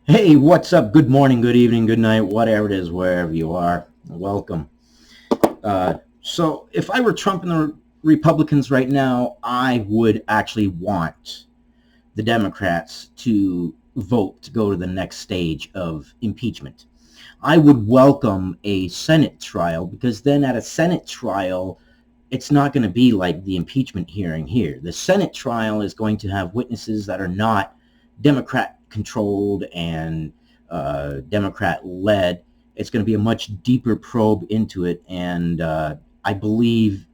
Hey, what's up? Good morning, good evening, good night, whatever it is, wherever you are. Welcome. So, if I were Trump and the Republicans right now, I would actually want the Democrats to vote to go to the next stage of impeachment. I would welcome a Senate trial because then at a Senate trial, it's not going to be like the impeachment hearing here. The Senate trial is going to have witnesses that are not Democrat controlled and Democrat led. It's going to be a much deeper probe into it, and I believe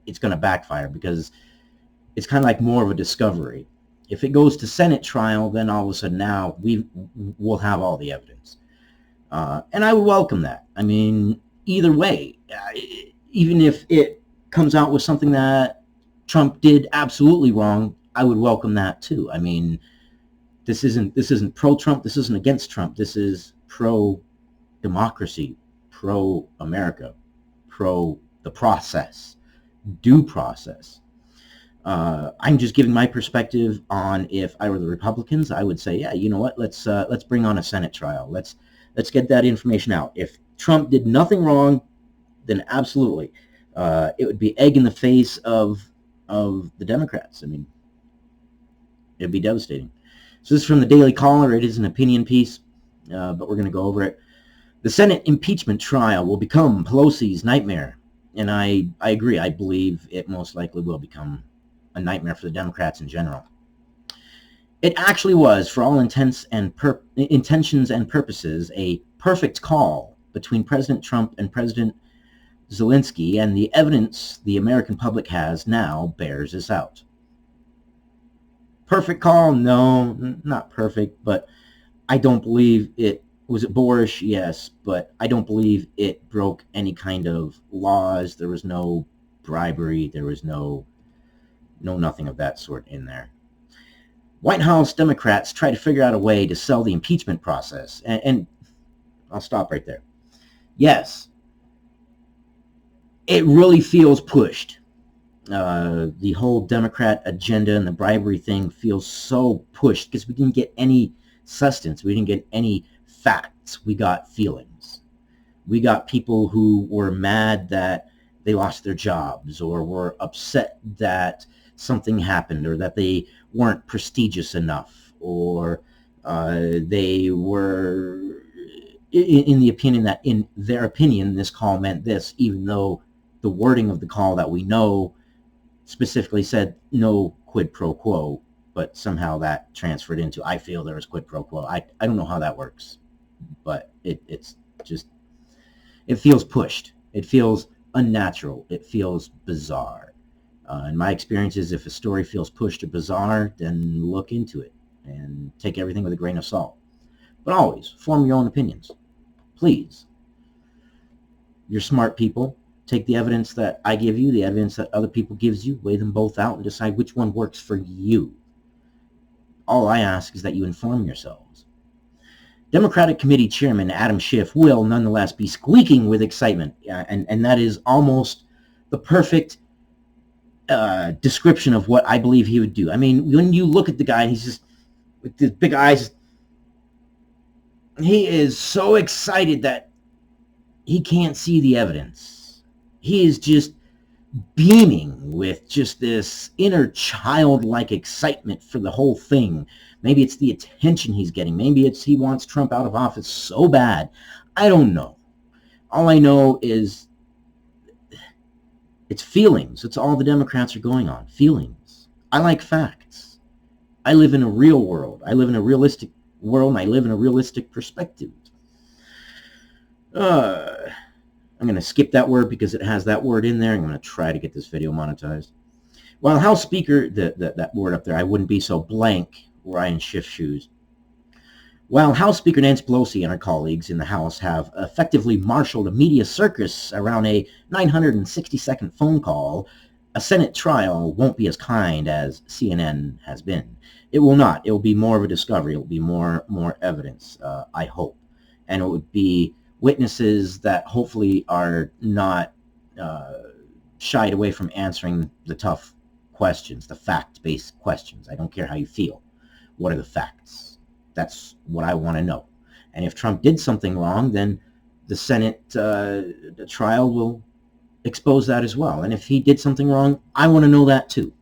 it's going to backfire because it's kind of like more of a discovery. If it goes to Senate trial, then all of a sudden now we'll have all the evidence, and I would welcome that. I mean, either way, even if it comes out with something that Trump did absolutely wrong, I would welcome that too. I mean, this isn't pro-Trump. This isn't against Trump. This is pro-democracy, pro-America, pro the process, due process. I'm just giving my perspective on if I were the Republicans, I would say, yeah, you know what? Let's bring on a Senate trial. Let's get that information out. If Trump did nothing wrong, then absolutely, it would be egg in the face of the Democrats. I mean, it'd be devastating. So this is from the Daily Caller. It is an opinion piece, but we're going to go over it. The Senate impeachment trial will become Pelosi's nightmare, and I agree. I believe it most likely will become a nightmare for the Democrats in general. It actually was, for all intentions and purposes, a perfect call between President Trump and President Zelensky, and the evidence the American public has now bears this out. Perfect call? No, not perfect, but I don't believe it. Was it boorish? Yes, but I don't believe it broke any kind of laws. There was no bribery. There was no nothing of that sort in there. White House Democrats try to figure out a way to sell the impeachment process, and I'll stop right there. Yes, it really feels pushed. The whole Democrat agenda and the bribery thing feels so pushed because we didn't get any substance. We didn't get any facts. We got feelings. We got people who were mad that they lost their jobs or were upset that something happened or that they weren't prestigious enough or they were in the opinion that in their opinion this call meant this, even though the wording of the call that we know specifically said no quid pro quo, but somehow that transferred into I feel there was quid pro quo. I don't know how that works, but it's just, it feels pushed. It feels unnatural. It feels bizarre. In my experiences, if a story feels pushed or bizarre, then look into it and take everything with a grain of salt. But always form your own opinions. Please. You're smart people. Take the evidence that I give you, the evidence that other people gives you, weigh them both out and decide which one works for you. All I ask is that you inform yourselves. Democratic Committee Chairman Adam Schiff will nonetheless be squeaking with excitement, and that is almost the perfect description of what I believe he would do. I mean, when you look at the guy, he's just with the big eyes. He is so excited that he can't see the evidence. He is just beaming with just this inner childlike excitement for the whole thing. Maybe it's the attention he's getting. Maybe it's he wants Trump out of office so bad. I don't know. All I know is it's feelings. It's all the Democrats are going on. Feelings. I like facts. I live in a real world. I live in a realistic world, and I live in a realistic perspective. I'm going to skip that word because it has that word in there. I'm going to try to get this video monetized. While House Speaker, that word up there, I wouldn't be so blank were I in Schiff's shoes. While House Speaker Nancy Pelosi and her colleagues in the House have effectively marshaled a media circus around a 960-second phone call, a Senate trial won't be as kind as CNN has been. It will not. It will be more of a discovery. It will be more evidence, I hope. And it would be witnesses that hopefully are not shied away from answering the tough questions, the fact-based questions. I don't care how you feel. What are the facts? That's what I want to know. And if Trump did something wrong, then the Senate trial will expose that as well. And if he did something wrong, I want to know that too.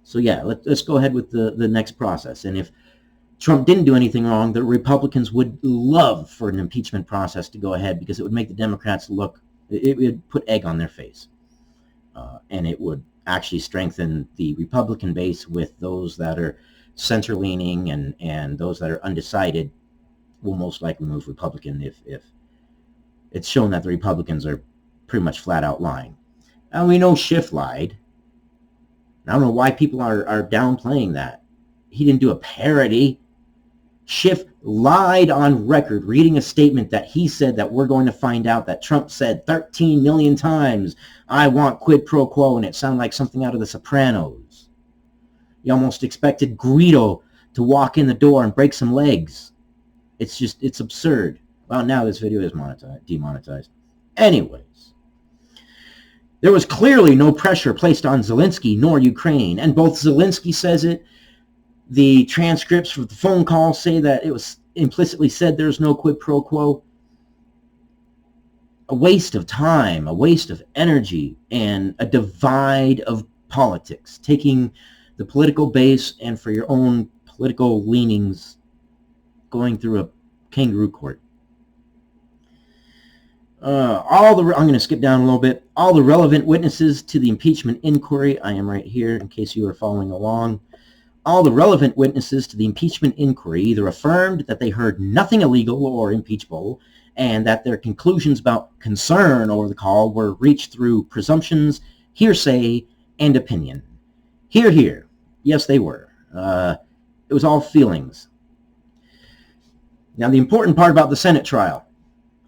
So yeah, let's go ahead with the next process. And if Trump didn't do anything wrong, the Republicans would love for an impeachment process to go ahead, because it would make the Democrats look, it would put egg on their face. And it would actually strengthen the Republican base with those that are center-leaning, and those that are undecided will most likely move Republican if it's shown that the Republicans are pretty much flat out lying. And we know Schiff lied. I don't know why people are downplaying that. He didn't do a parody. Schiff lied on record, reading a statement that he said that we're going to find out that Trump said 13 million times, I want quid pro quo, and it sounded like something out of The Sopranos. You almost expected Greedo to walk in the door and break some legs. It's absurd. Well, now this video is demonetized. Anyways, there was clearly no pressure placed on Zelensky nor Ukraine, and both Zelensky says it. The transcripts of the phone call say that it was implicitly said there's no quid pro quo. A waste of time, a waste of energy, and a divide of politics, taking the political base and for your own political leanings, going through a kangaroo court. I'm going to skip down a little bit. All the relevant witnesses to the impeachment inquiry, I am right here in case you are following along. All the relevant witnesses to the impeachment inquiry either affirmed that they heard nothing illegal or impeachable, and that their conclusions about concern over the call were reached through presumptions, hearsay, and opinion. Hear, hear. Yes, they were. It was all feelings. Now, the important part about the Senate trial,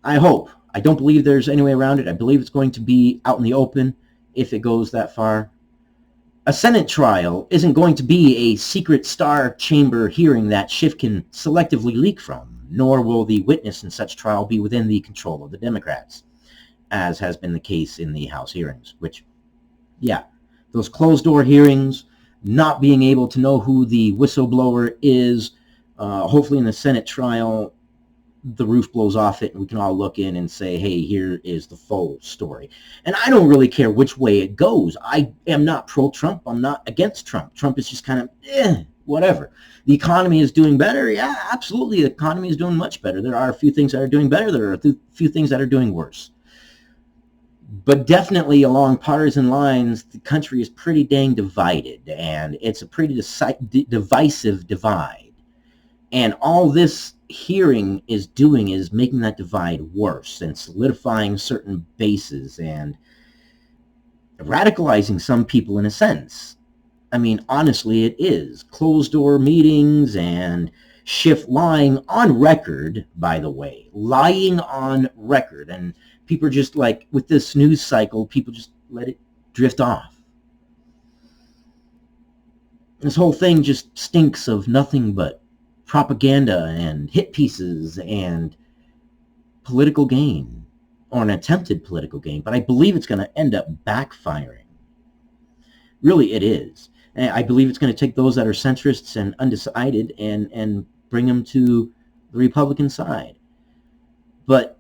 I don't believe there's any way around it. I believe it's going to be out in the open if it goes that far. A Senate trial isn't going to be a secret star chamber hearing that Schiff can selectively leak from, nor will the witness in such trial be within the control of the Democrats, as has been the case in the House hearings, which, yeah, those closed-door hearings, not being able to know who the whistleblower is, hopefully in the Senate trial, the roof blows off it and we can all look in and say, hey, here is the full story. And I don't really care which way it goes. I am not pro-Trump. I'm not against Trump. Trump is just kind of, whatever. The economy is doing better. Yeah, absolutely. The economy is doing much better. There are a few things that are doing better. There are a few things that are doing worse. But definitely along partisan lines, the country is pretty dang divided, and it's a pretty divisive divide. And all this hearing is doing is making that divide worse and solidifying certain bases and radicalizing some people in a sense. I mean, honestly, it is. Closed-door meetings and Schiff lying on record, by the way. Lying on record. And people are just like, with this news cycle, people just let it drift off. This whole thing just stinks of nothing but propaganda and hit pieces and political gain, or an attempted political gain, but I believe it's going to end up backfiring. Really, it is. And I believe it's going to take those that are centrists and undecided and bring them to the Republican side. But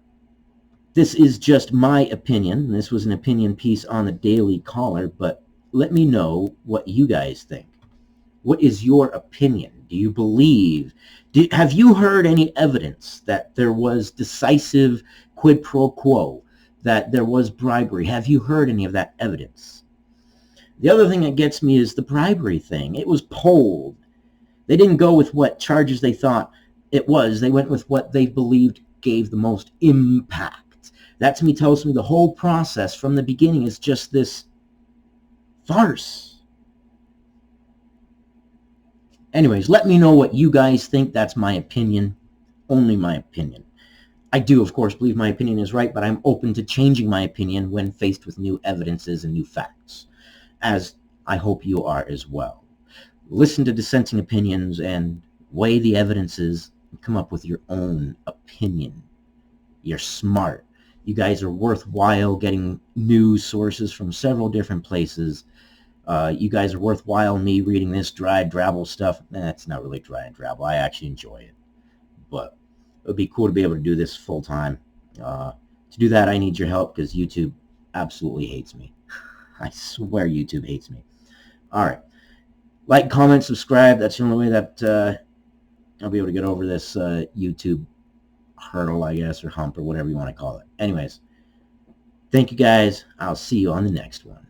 this is just my opinion. This was an opinion piece on the Daily Caller, but let me know what you guys think. What is your opinion? Do you believe, have you heard any evidence that there was decisive quid pro quo, that there was bribery? Have you heard any of that evidence? The other thing that gets me is the bribery thing. It was polled. They didn't go with what charges they thought it was. They went with what they believed gave the most impact. That to me tells me the whole process from the beginning is just this farce. Anyways, let me know what you guys think. That's my opinion. Only my opinion. I do, of course, believe my opinion is right, but I'm open to changing my opinion when faced with new evidences and new facts, as I hope you are as well. Listen to dissenting opinions and weigh the evidences and come up with your own opinion. You're smart. You guys are worthwhile, getting news sources from several different places. You guys are worthwhile. Me reading this dry, drabble stuff, that's not really dry and drabble. I actually enjoy it. but it would be cool to be able to do this full time. To do that, I need your help because YouTube absolutely hates me. I swear YouTube hates me. All right. Like, comment, subscribe. That's the only way that I'll be able to get over this YouTube hurdle, I guess, or hump, or whatever you want to call it. Anyways, thank you guys. I'll see you on the next one.